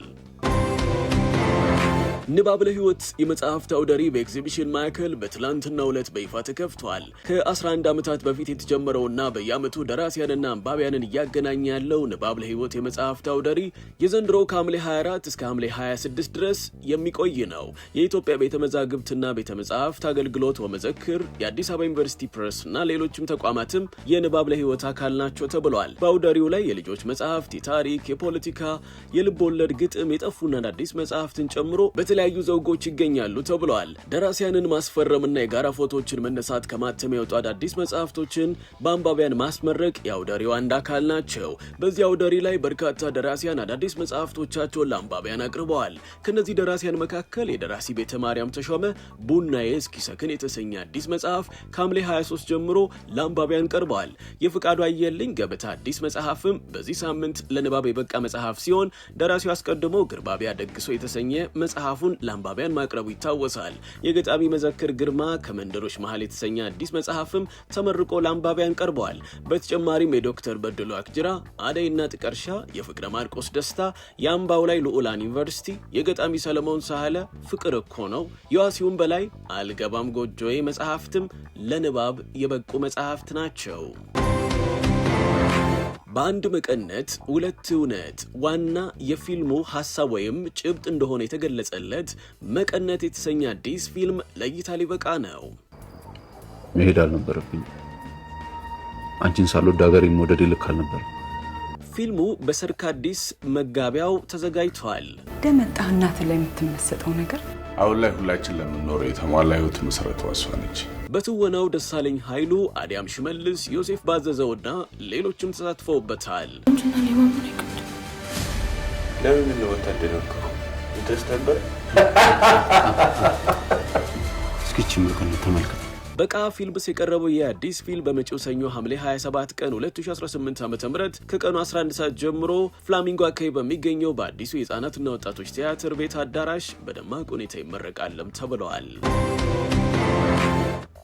ንባብ ለህይወት የመጽሐፍት አውደ ርዕይ በኤግዚቢሽን ማዕከል በትላንትናው ዕለት በይፋ ተከፍቷል። ከ11 ዓመታት በፊት የተጀመረውና በየዓመቱ ደራሲያንና አንባቢያንን እያገናኘ ያለው ንባብ ለህይወት የመጽሐፍት አውደ ርዕይ የዘንድሮው ከሐምሌ 24 እስከ ሐምሌ 26 ድረስ የሚቆይ ነው። የኢትዮጵያ ቤተ መዛግብትና ቤተ መጻሕፍት አገልግሎት ወመዘክር፣ የአዲስ አበባ ዩኒቨርሲቲ ፕሬስ እና ሌሎችም ተቋማትም የንባብ ለህይወት አካል ናቸው ተብሏል። በአውደ ርዕዩ ላይ የልጆች መጽሐፍት፣ የታሪክ፣ የፖለቲካ፣ የልብ ወለድ፣ ግጥም፣ የጠፉና አዳዲስ መጽሐፍትን ጨምሮ የተለያዩ ዘውጎች ይገኛሉ ተብሏል። ደራሲያንን ማስፈረምና የጋራ ፎቶዎችን መነሳት ከማተም የወጡ አዳዲስ መጽሐፍቶችን በአንባቢያን ማስመረቅ የአውደ ርዕዩ አንድ አካል ናቸው። በዚህ አውደ ርዕይ ላይ በርካታ ደራሲያን አዳዲስ መጽሐፍቶቻቸውን ለአንባቢያን አቅርበዋል። ከነዚህ ደራሲያን መካከል የደራሲ ቤተ ማርያም ተሾመ ቡናዬ እስኪሰክን የተሰኘ አዲስ መጽሐፍ ከሐምሌ 23 ጀምሮ ለአንባቢያን ቀርበዋል። የፍቃዱ አየልኝ ገበታ አዲስ መጽሐፍም በዚህ ሳምንት ለንባብ የበቃ መጽሐፍ ሲሆን ደራሲው አስቀድሞ ግርባቢያ ደግሶ የተሰኘ መጽሐፉን ለአንባቢያን ማቅረቡ ይታወሳል። የገጣሚ መዘክር ግርማ ከመንደሮች መሃል የተሰኘ አዲስ መጽሐፍም ተመርቆ ለአንባቢያን ቀርበዋል። በተጨማሪም የዶክተር በድሉ አክጅራ አደይና ጥቀርሻ፣ የፍቅረ ማርቆስ ደስታ፣ የአምባው ላይ ልዑላን ዩኒቨርሲቲ፣ የገጣሚ ሰለሞን ሳህለ ፍቅር እኮ ነው፣ የዋሲውን በላይ አልገባም ጎጆዬ መጽሐፍትም ለንባብ የበቁ መጽሐፍት ናቸው። በአንድ መቀነት ሁለት እውነት ዋና የፊልሙ ሐሳብ ወይም ጭብጥ እንደሆነ የተገለጸለት መቀነት የተሰኘ አዲስ ፊልም ለእይታ ሊበቃ ነው። መሄድ አልነበረብኝ። አንቺን ሳልወድ ሀገሬን መውደድ ልክ አልነበር። ፊልሙ በሰርካዲስ መጋቢያው ተዘጋጅቷል። ደመጣ እናት ላይ የምትመሰጠው ነገር አሁን ላይ ሁላችን ለምንኖረው የተሟላ ህይወት መሰረቱ እሷ ነች። በትወናው ደሳለኝ ኃይሉ፣ አዲያም ሽመልስ፣ ዮሴፍ ባዘዘውና ሌሎችም ተሳትፈውበታል። ለምን ነው ወታደረኩ ተስተበር እስኪ ምልከን ተመልከት። በቃ ፊልምስ የቀረበው የአዲስ ፊልም በመጪው ሰኞ ሐምሌ 27 ቀን 2018 ዓ.ም ከቀኑ 11 ሰዓት ጀምሮ ፍላሚንጎ አካባቢ በሚገኘው በአዲሱ የህፃናትና ወጣቶች ቲያትር ቤት አዳራሽ በደማቅ ሁኔታ ይመረቃልም ተብለዋል።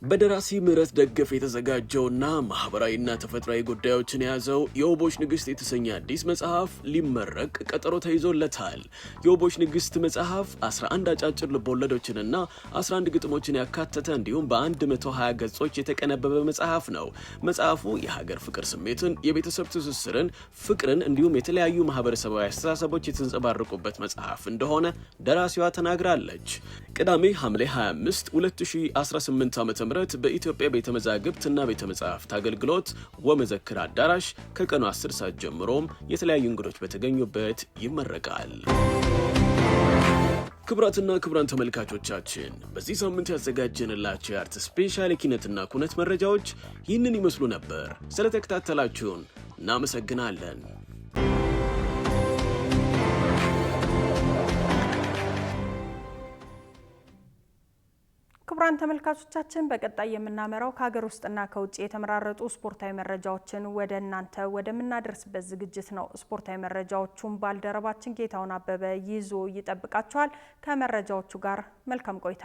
በደራሲ ምህረት ደገፍ የተዘጋጀውና ማህበራዊና ተፈጥሯዊ ጉዳዮችን የያዘው የወቦች ንግስት የተሰኘ አዲስ መጽሐፍ ሊመረቅ ቀጠሮ ተይዞለታል። የወቦች ንግስት መጽሐፍ 11 አጫጭር ልቦለዶችንና 11 ግጥሞችን ያካተተ እንዲሁም በ120 ገጾች የተቀነበበ መጽሐፍ ነው። መጽሐፉ የሀገር ፍቅር ስሜትን፣ የቤተሰብ ትስስርን፣ ፍቅርን እንዲሁም የተለያዩ ማህበረሰባዊ አስተሳሰቦች የተንጸባረቁበት መጽሐፍ እንደሆነ ደራሲዋ ተናግራለች። ቅዳሜ ሐምሌ 25 2018 ዓ.ም በኢትዮጵያ ቤተ መዛግብትና ቤተ መጻሕፍት አገልግሎት ወመዘክር አዳራሽ ከቀኑ 10 ሰዓት ጀምሮም የተለያዩ እንግዶች በተገኙበት ይመረቃል። ክቡራትና ክቡራን ተመልካቾቻችን በዚህ ሳምንት ያዘጋጀንላችሁ የአርት ስፔሻል የኪነትና ኩነት መረጃዎች ይህንን ይመስሉ ነበር። ስለተከታተላችሁን እናመሰግናለን። ክቡራን ተመልካቾቻችን በቀጣይ የምናመራው ከሀገር ውስጥና ከውጭ የተመራረጡ ስፖርታዊ መረጃዎችን ወደ እናንተ ወደምናደርስበት ዝግጅት ነው። ስፖርታዊ መረጃዎቹን ባልደረባችን ጌታውን አበበ ይዞ ይጠብቃችኋል። ከመረጃዎቹ ጋር መልካም ቆይታ።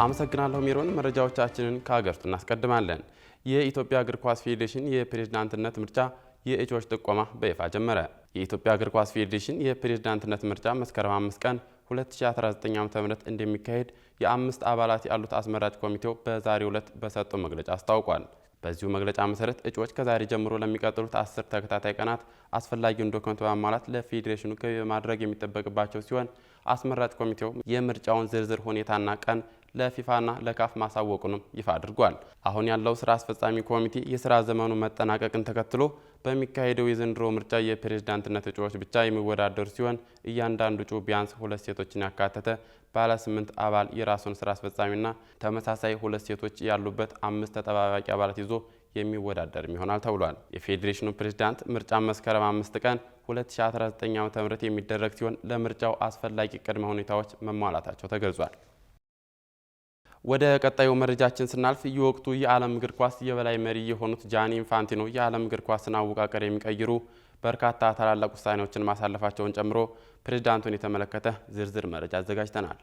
አመሰግናለሁ ሜሮን። መረጃዎቻችንን ከሀገር ውስጥ እናስቀድማለን። የኢትዮጵያ እግር ኳስ ፌዴሬሽን የፕሬዝዳንትነት ምርጫ የእጩዎች ጥቆማ በይፋ ጀመረ። የኢትዮጵያ እግር ኳስ ፌዴሬሽን የፕሬዝዳንትነት ምርጫ መስከረም 5 ቀን 2019 ዓ.ም እንደሚካሄድ የ5 አባላት ያሉት አስመራጭ ኮሚቴው በዛሬው ዕለት በሰጠው መግለጫ አስታውቋል። በዚሁ መግለጫ መሰረት እጩዎች ከዛሬ ጀምሮ ለሚቀጥሉት 10 ተከታታይ ቀናት አስፈላጊውን ዶክመንት በማሟላት ለፌዴሬሽኑ ማድረግ የሚጠበቅባቸው ሲሆን አስመራጭ ኮሚቴው የምርጫውን ዝርዝር ሁኔታና ቀን ለፊፋና ለካፍ ማሳወቁንም ይፋ አድርጓል። አሁን ያለው ስራ አስፈጻሚ ኮሚቴ የስራ ዘመኑ መጠናቀቅን ተከትሎ በሚካሄደው የዘንድሮ ምርጫ የፕሬዝዳንትነት እጩዎች ብቻ የሚወዳደሩ ሲሆን እያንዳንዱ እጩ ቢያንስ 2 ሴቶችን ያካተተ ባለ 8 አባል የራሱን ስራ አስፈጻሚና ተመሳሳይ 2 ሴቶች ያሉበት 5 ተጠባባቂ አባላት ይዞ የሚወዳደር ይሆናል ተብሏል። የፌዴሬሽኑ ፕሬዝዳንት ምርጫ መስከረም 5 ቀን 2019 ዓ.ም የሚደረግ ሲሆን ለምርጫው አስፈላጊ ቅድመ ሁኔታዎች መሟላታቸው ተገልጿል። ወደ ቀጣዩ መረጃችን ስናልፍ የወቅቱ የዓለም እግር ኳስ የበላይ መሪ የሆኑት ጃኒ ኢንፋንቲኖ የዓለም እግር ኳስን አወቃቀር የሚቀይሩ በርካታ ታላላቅ ውሳኔዎችን ማሳለፋቸውን ጨምሮ ፕሬዝዳንቱን የተመለከተ ዝርዝር መረጃ አዘጋጅተናል።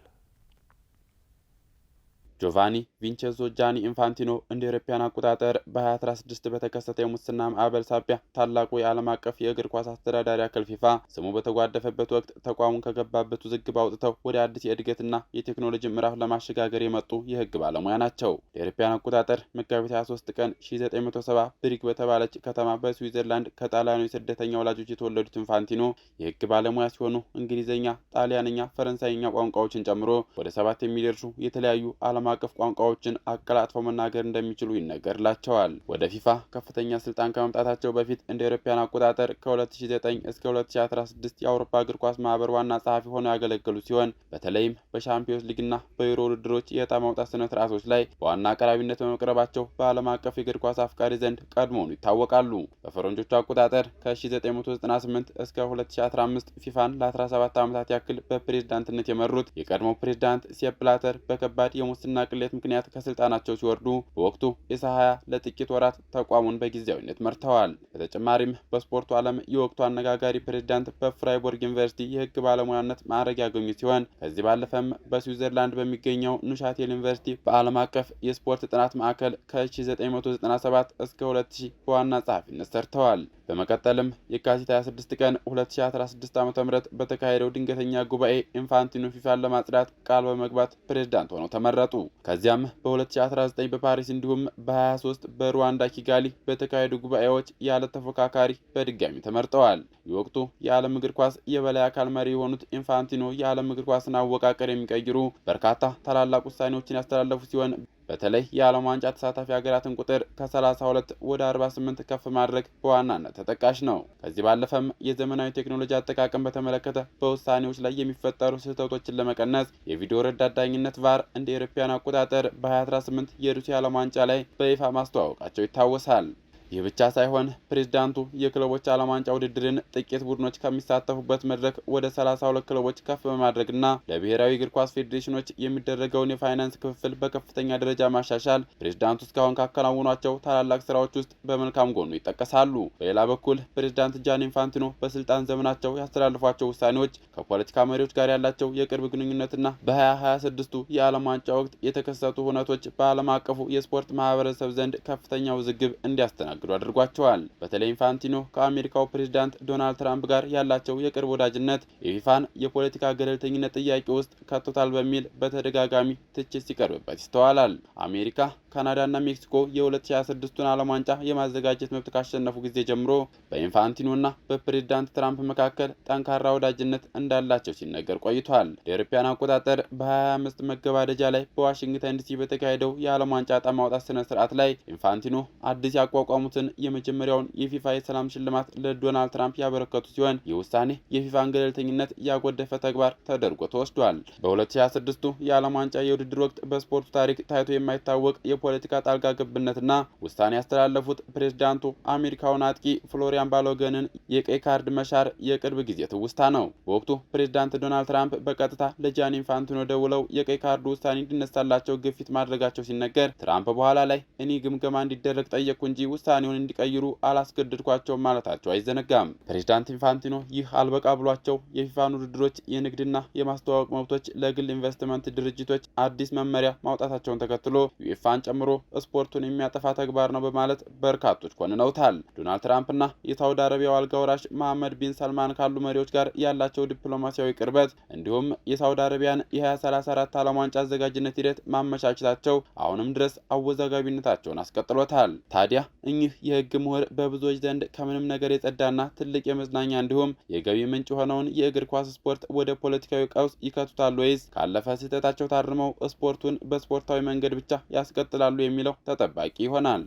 ጆቫኒ ቪንቼንዞ ጃኒ ኢንፋንቲኖ እንደ አውሮፓውያን አቆጣጠር በ2016 በተከሰተ የሙስና ማዕበል ሳቢያ ታላቁ የዓለም አቀፍ የእግር ኳስ አስተዳዳሪ አካል ፊፋ ስሙ በተጓደፈበት ወቅት ተቋሙን ከገባበት ውዝግብ አውጥተው ወደ አዲስ የእድገትና የቴክኖሎጂ ምዕራፍ ለማሸጋገር የመጡ የህግ ባለሙያ ናቸው። እንደ አውሮፓውያን አቆጣጠር መጋቢት 23 ቀን 1970 ብሪግ በተባለች ከተማ በስዊዘርላንድ ከጣሊያኑ የስደተኛ ወላጆች የተወለዱት ኢንፋንቲኖ የህግ ባለሙያ ሲሆኑ እንግሊዝኛ፣ ጣሊያንኛ፣ ፈረንሳይኛ ቋንቋዎችን ጨምሮ ወደ 7 የሚደርሱ የተለያዩ ዓለም አቀፍ ቋንቋዎችን አቀላጥፈው መናገር እንደሚችሉ ይነገርላቸዋል። ወደ ፊፋ ከፍተኛ ስልጣን ከመምጣታቸው በፊት እንደ አውሮፓውያን አቆጣጠር ከ2009 እስከ 2016 የአውሮፓ እግር ኳስ ማህበር ዋና ጸሐፊ ሆነው ያገለገሉ ሲሆን በተለይም በሻምፒዮንስ ሊግና በዩሮ ውድድሮች የዕጣ ማውጣት ስነ ስርዓቶች ላይ በዋና አቅራቢነት በመቅረባቸው በዓለም አቀፍ የእግር ኳስ አፍቃሪ ዘንድ ቀድሞውኑ ይታወቃሉ። በፈረንጆቹ አቆጣጠር ከ1998 እስከ 2015 ፊፋን ለ17 ዓመታት ያክል በፕሬዝዳንትነት የመሩት የቀድሞ ፕሬዝዳንት ሴፕ ብላተር በከባድ የሙስና ቅሌት ምክንያት ከስልጣናቸው ሲወርዱ በወቅቱ ኢሳ-20 ለጥቂት ወራት ተቋሙን በጊዜያዊነት መርተዋል። በተጨማሪም በስፖርቱ ዓለም የወቅቱ አነጋጋሪ ፕሬዝዳንት በፍራይቦርግ ዩኒቨርሲቲ የህግ ባለሙያነት ማዕረግ ያገኙ ሲሆን ከዚህ ባለፈም በስዊዘርላንድ በሚገኘው ኑሻቴል ዩኒቨርሲቲ በዓለም አቀፍ የስፖርት ጥናት ማዕከል ከ1997 እስከ 2000 በዋና ጸሐፊነት ሰርተዋል። በመቀጠልም የካቲት 26 ቀን 2016 ዓ.ም በተካሄደው ድንገተኛ ጉባኤ ኢንፋንቲኖ ፊፋን ለማጽዳት ቃል በመግባት ፕሬዝዳንት ሆነው ተመረጡ። ከዚያም በ2019 በፓሪስ እንዲሁም በ23 በሩዋንዳ ኪጋሊ በተካሄዱ ጉባኤዎች ያለ ተፎካካሪ በድጋሚ ተመርጠዋል። የወቅቱ የዓለም እግር ኳስ የበላይ አካል መሪ የሆኑት ኢንፋንቲኖ የዓለም እግር ኳስን አወቃቀር የሚቀይሩ በርካታ ታላላቅ ውሳኔዎችን ያስተላለፉ ሲሆን በተለይ የዓለም ዋንጫ ተሳታፊ ሀገራትን ቁጥር ከ32 ወደ 48 ከፍ ማድረግ በዋናነት ተጠቃሽ ነው። ከዚህ ባለፈም የዘመናዊ ቴክኖሎጂ አጠቃቀም በተመለከተ በውሳኔዎች ላይ የሚፈጠሩ ስህተቶችን ለመቀነስ የቪዲዮ ረዳት ዳኝነት ቫር እንደ አውሮፓውያን አቆጣጠር በ2018 የሩሲያ ዓለም ዋንጫ ላይ በይፋ ማስተዋወቃቸው ይታወሳል። ይህ ብቻ ሳይሆን ፕሬዝዳንቱ የክለቦች ዓለም ዋንጫ ውድድርን ጥቂት ቡድኖች ከሚሳተፉበት መድረክ ወደ 32 ክለቦች ከፍ በማድረግና ለብሔራዊ እግር ኳስ ፌዴሬሽኖች የሚደረገውን የፋይናንስ ክፍፍል በከፍተኛ ደረጃ ማሻሻል ፕሬዝዳንቱ እስካሁን ካከናወኗቸው ታላላቅ ስራዎች ውስጥ በመልካም ጎኑ ይጠቀሳሉ። በሌላ በኩል ፕሬዝዳንት ጃኒ ኢንፋንቲኖ በስልጣን ዘመናቸው ያስተላልፏቸው ውሳኔዎች ከፖለቲካ መሪዎች ጋር ያላቸው የቅርብ ግንኙነትና በ2026ቱ የዓለም ዋንጫ ወቅት የተከሰቱ ሁነቶች በዓለም አቀፉ የስፖርት ማህበረሰብ ዘንድ ከፍተኛ ውዝግብ እንዲያስተናግዱ አድርጓቸዋል። በተለይ ኢንፋንቲኖ ከአሜሪካው ፕሬዝዳንት ዶናልድ ትራምፕ ጋር ያላቸው የቅርብ ወዳጅነት የፊፋን የፖለቲካ ገለልተኝነት ጥያቄ ውስጥ ከቶታል በሚል በተደጋጋሚ ትችት ሲቀርብበት ይስተዋላል። አሜሪካ፣ ካናዳና ሜክሲኮ የ2026ቱን ዓለም ዋንጫ የማዘጋጀት መብት ካሸነፉ ጊዜ ጀምሮ በኢንፋንቲኖና በፕሬዝዳንት ትራምፕ መካከል ጠንካራ ወዳጅነት እንዳላቸው ሲነገር ቆይቷል። ለአውሮፓውያን አቆጣጠር በ25 መገባደጃ ላይ በዋሽንግተን ዲሲ በተካሄደው የዓለም ዋንጫ ዕጣ ማውጣት ስነ ስርዓት ላይ ኢንፋንቲኖ አዲስ ያቋቋሙትን የመጀመሪያውን የፊፋ የሰላም ሽልማት ለዶናልድ ትራምፕ ያበረከቱ ሲሆን ይህ ውሳኔ የፊፋን ገለልተኝነት ያጎደፈ ተግባር ተደርጎ ተወስዷል። በ2026ቱ የዓለም ዋንጫ የውድድር ወቅት በስፖርቱ ታሪክ ታይቶ የማይታወቅ የፖለቲካ ጣልቃ ገብነትና ውሳኔ ያስተላለፉት ፕሬዝዳንቱ አሜሪካውን አጥቂ ፍሎሪያን ባሎገንን የቀይ ካርድ መሻር የቅርብ ጊዜ ትውስታ ነው። በወቅቱ ፕሬዝዳንት ዶናልድ ትራምፕ በቀጥታ ለጃኒ ኢንፋንቲኖ ደውለው የቀይ ካርዱ ውሳኔ እንዲነሳላቸው ግፊት ማድረጋቸው ሲነገር ትራምፕ በኋላ ላይ እኔ ግምገማ እንዲደረግ ጠየቅኩ እንጂ ውሳኔውን እንዲቀይሩ አላስገድድኳቸውም ማለታቸው አይዘነጋም። ፕሬዝዳንት ኢንፋንቲኖ ይህ አልበቃ ብሏቸው የፊፋን ውድድሮች የንግድና የማስተዋወቅ መብቶች ለግል ኢንቨስትመንት ድርጅቶች አዲስ መመሪያ ማውጣታቸውን ተከትሎ ዩኤፋን ጨምሮ ስፖርቱን የሚያጠፋ ተግባር ነው በማለት በርካቶች ኮንነውታል። ዶናልድ ትራምፕና የሳውዲ አረቢያው አልጋ ወራሽ መሐመድ ቢን ሰልማን ካሉ መሪዎች ጋር ያላቸው ዲፕሎማሲያዊ ቅርበት እንዲሁም የሳውዲ አረቢያን የ2034 ዓለም ዋንጫ አዘጋጅነት ሂደት ማመቻቸታቸው አሁንም ድረስ አወዛጋቢነታቸውን አስቀጥሎታል። ታዲያ እኚህ የህግ ምሁር በብዙዎች ዘንድ ከምንም ነገር የጸዳና ትልቅ የመዝናኛ እንዲሁም የገቢ ምንጭ የሆነውን የእግር ኳስ ስፖርት ወደ ፖለቲካዊ ቀውስ ይከቱታል ወይስ ካለፈ ስህተታቸው ታርመው ስፖርቱን በስፖርታዊ መንገድ ብቻ ያስቀጥላሉ የሚለው ተጠባቂ ይሆናል።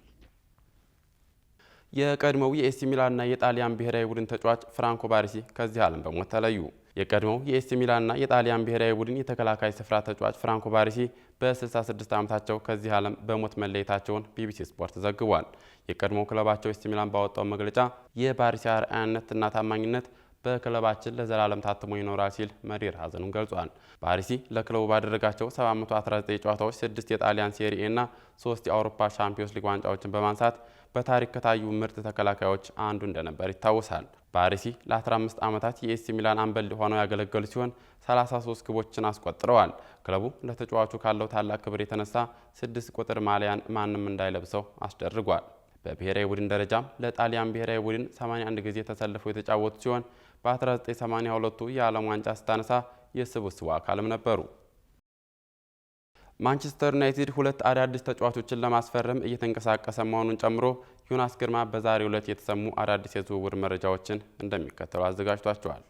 የቀድሞው የኤሲ ሚላንና የጣሊያን ብሔራዊ ቡድን ተጫዋች ፍራንኮ ባሪሲ ከዚህ ዓለም በሞት ተለዩ። የቀድሞው የኤሲ ሚላንና የጣሊያን ብሔራዊ ቡድን የተከላካይ ስፍራ ተጫዋች ፍራንኮ ባሪሲ በ66 ዓመታቸው ከዚህ ዓለም በሞት መለየታቸውን ቢቢሲ ስፖርት ዘግቧል። የቀድሞው ክለባቸው ኤሲ ሚላን ባወጣው መግለጫ የባሪሲ አርአያነትና ታማኝነት በክለባችን ለዘላለም ታትሞ ይኖራል ሲል መሪር ሐዘኑን ገልጿል። ባሪሲ ለክለቡ ባደረጋቸው 719 ጨዋታዎች 6 የጣሊያን ሴሪኤ እና 3 የአውሮፓ ሻምፒዮንስ ሊግ ዋንጫዎችን በማንሳት በታሪክ ከታዩ ምርጥ ተከላካዮች አንዱ እንደነበር ይታወሳል። ባሪሲ ለ15 ዓመታት የኤሲ ሚላን አምበል ሆነው ያገለገሉ ሲሆን 33 ግቦችን አስቆጥረዋል። ክለቡ ለተጫዋቹ ካለው ታላቅ ክብር የተነሳ 6 ቁጥር ማሊያን ማንም እንዳይለብሰው አስደርጓል። በብሔራዊ ቡድን ደረጃም ለጣሊያን ብሔራዊ ቡድን 81 ጊዜ ተሰልፈው የተጫወቱ ሲሆን በ1982ቱ የዓለም ዋንጫ ስታነሳ የስብስቡ አካልም ነበሩ። ማንቸስተር ዩናይትድ 2 አዳዲስ ተጫዋቾችን ለማስፈረም እየተንቀሳቀሰ መሆኑን ጨምሮ ዮናስ ግርማ በዛሬው ዕለት የተሰሙ አዳዲስ የዝውውር መረጃዎችን እንደሚከተለው አዘጋጅቷቸዋል።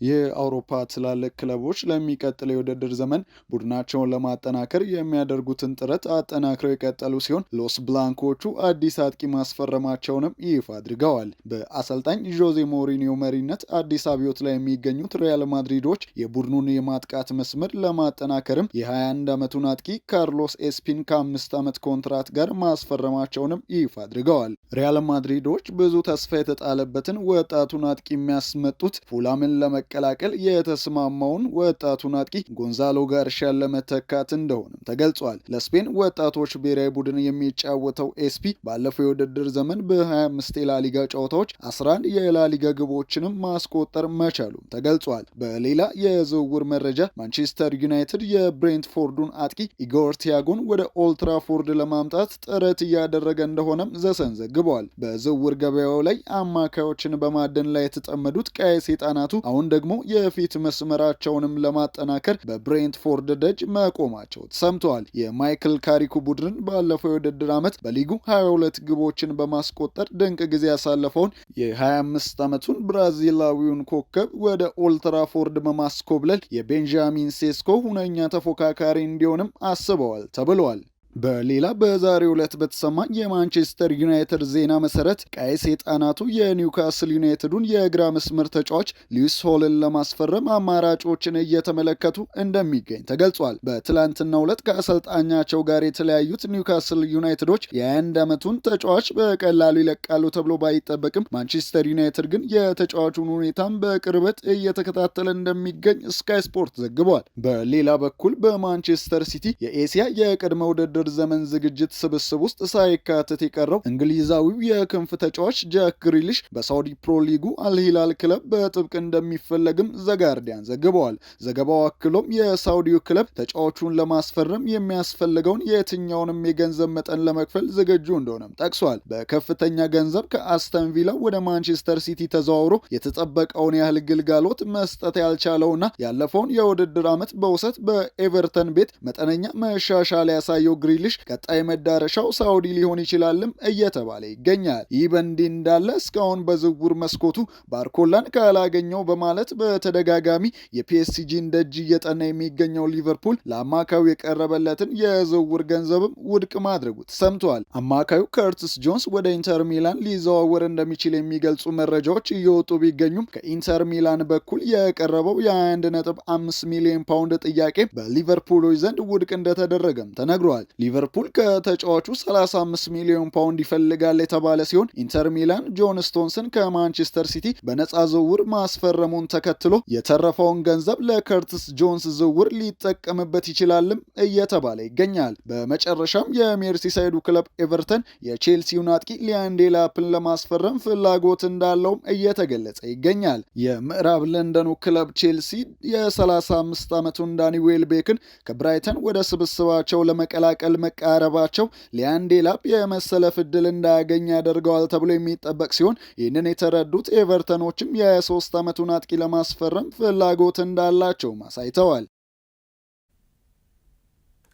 የአውሮፓ ትላልቅ ክለቦች ለሚቀጥለው የውድድር ዘመን ቡድናቸውን ለማጠናከር የሚያደርጉትን ጥረት አጠናክረው የቀጠሉ ሲሆን ሎስ ብላንኮቹ አዲስ አጥቂ ማስፈረማቸውንም ይፋ አድርገዋል። በአሰልጣኝ ዦዜ ሞሪኒዮ መሪነት አዲስ አብዮት ላይ የሚገኙት ሪያል ማድሪዶች የቡድኑን የማጥቃት መስመር ለማጠናከርም የ21 ዓመቱን አጥቂ ካርሎስ ኤስፒን ከ5 ዓመት ኮንትራት ጋር ማስፈረማቸውንም ይፋ አድርገዋል። ሪያል ማድሪዶች ብዙ ተስፋ የተጣለበትን ወጣቱን አጥቂ የሚያስመጡት ፉላምን ለመቀላቀል የተስማማውን ወጣቱን አጥቂ ጎንዛሎ ጋርሻን ለመተካት እንደሆነም ተገልጿል። ለስፔን ወጣቶች ብሔራዊ ቡድን የሚጫወተው ኤስፒ ባለፈው የውድድር ዘመን በ25 የላሊጋ ጨዋታዎች 11 የላሊጋ ግቦችንም ማስቆጠር መቻሉም ተገልጿል። በሌላ የዝውውር መረጃ ማንቸስተር ዩናይትድ የብሬንትፎርዱን አጥቂ ኢጎር ቲያጎን ወደ ኦልትራፎርድ ለማምጣት ጥረት እያደረገ እንደሆነም ዘሰን ዘግቧል። በዝውውር ገበያው ላይ አማካዮችን በማደን ላይ የተጠመዱት ቀይ ሰይጣናቱ አሁን ደግሞ የፊት መስመራቸውንም ለማጠናከር በብሬንትፎርድ ደጅ መቆማቸው ተሰምተዋል። የማይክል ካሪኩ ቡድን ባለፈው የውድድር ዓመት በሊጉ 22 ግቦችን በማስቆጠር ድንቅ ጊዜ ያሳለፈውን የ25 ዓመቱን ብራዚላዊውን ኮከብ ወደ ኦልትራፎርድ በማስኮብለል የቤንጃሚን ሴስኮ ሁነኛ ተፎካካሪ እንዲሆንም አስበዋል ተብሏል። በሌላ በዛሬው ዕለት በተሰማ የማንቸስተር ዩናይትድ ዜና መሰረት ቀይ ሰይጣናቱ የኒውካስል ዩናይትዱን የግራ መስመር ተጫዋች ሉዊስ ሆልን ለማስፈረም አማራጮችን እየተመለከቱ እንደሚገኝ ተገልጿል። በትላንትናው ዕለት ከአሰልጣኛቸው ጋር የተለያዩት ኒውካስል ዩናይትዶች የ21 ዓመቱን ተጫዋች በቀላሉ ይለቃሉ ተብሎ ባይጠበቅም ማንቸስተር ዩናይትድ ግን የተጫዋቹን ሁኔታም በቅርበት እየተከታተለ እንደሚገኝ ስካይ ስፖርት ዘግቧል። በሌላ በኩል በማንቸስተር ሲቲ የኤሲያ የቅድመ ውድድር ዘመን ዝግጅት ስብስብ ውስጥ ሳይካተት የቀረው እንግሊዛዊው የክንፍ ተጫዋች ጃክ ግሪሊሽ በሳውዲ ፕሮ ሊጉ አልሂላል ክለብ በጥብቅ እንደሚፈለግም ዘጋርዲያን ዘግበዋል። ዘገባው አክሎም የሳውዲው ክለብ ተጫዋቹን ለማስፈረም የሚያስፈልገውን የትኛውንም የገንዘብ መጠን ለመክፈል ዝግጁ እንደሆነም ጠቅሷል። በከፍተኛ ገንዘብ ከአስተን ቪላ ወደ ማንቸስተር ሲቲ ተዘዋውሮ የተጠበቀውን ያህል ግልጋሎት መስጠት ያልቻለውና ያለፈውን የውድድር ዓመት በውሰት በኤቨርተን ቤት መጠነኛ መሻሻል ያሳየው ግሪሊሽ ቀጣይ መዳረሻው ሳውዲ ሊሆን ይችላልም እየተባለ ይገኛል። ይህ በእንዲህ እንዳለ እስካሁን በዝውውር መስኮቱ ባርኮላን ካላገኘው በማለት በተደጋጋሚ የፒኤስጂን ደጅ እየጠና የሚገኘው ሊቨርፑል ለአማካዩ የቀረበለትን የዝውውር ገንዘብም ውድቅ ማድረጉ ተሰምቷል። አማካዩ ከርትስ ጆንስ ወደ ኢንተር ሚላን ሊዘዋወር እንደሚችል የሚገልጹ መረጃዎች እየወጡ ቢገኙም ከኢንተር ሚላን በኩል የቀረበው የ1.5 ሚሊዮን ፓውንድ ጥያቄ በሊቨርፑሎች ዘንድ ውድቅ እንደተደረገም ተነግሯል። ሊቨርፑል ከተጫዋቹ 35 ሚሊዮን ፓውንድ ይፈልጋል የተባለ ሲሆን ኢንተር ሚላን ጆን ስቶንስን ከማንቸስተር ሲቲ በነፃ ዝውውር ማስፈረሙን ተከትሎ የተረፈውን ገንዘብ ለከርትስ ጆንስ ዝውውር ሊጠቀምበት ይችላልም እየተባለ ይገኛል። በመጨረሻም የሜርሲሳይዱ ክለብ ኤቨርተን የቼልሲውን አጥቂ ሊያን ዴላፕን ለማስፈረም ፍላጎት እንዳለውም እየተገለጸ ይገኛል። የምዕራብ ለንደኑ ክለብ ቼልሲ የ35 ዓመቱን ዳኒ ዌልቤክን ከብራይተን ወደ ስብስባቸው ለመቀላቀል መቃረባቸው ሊያን ዴላፕ የመሰለፍ ዕድል እንዳያገኝ ያደርገዋል ተብሎ የሚጠበቅ ሲሆን ይህንን የተረዱት ኤቨርተኖችም የ23 ዓመቱን አጥቂ ለማስፈረም ፍላጎት እንዳላቸው አሳይተዋል።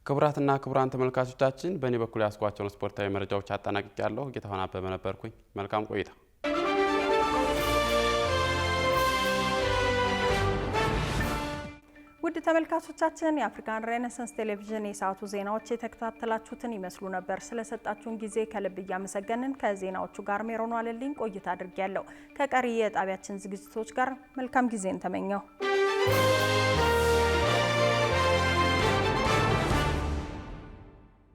ክቡራትና ክቡራን ተመልካቾቻችን በእኔ በኩል ያስኳቸውን ስፖርታዊ መረጃዎች አጠናቅቄያለሁ። ጌታሁን አበበ ነበርኩኝ። መልካም ቆይታ። ውድ ተመልካቾቻችን የአፍሪካን ሬኔሳንስ ቴሌቪዥን የሰዓቱ ዜናዎች የተከታተላችሁትን ይመስሉ ነበር። ስለሰጣችሁን ጊዜ ከልብ እያመሰገንን ከዜናዎቹ ጋር ሜሮን ዋለልኝ ቆይታ አድርጌያለሁ። ከቀሪ የጣቢያችን ዝግጅቶች ጋር መልካም ጊዜን ተመኘው።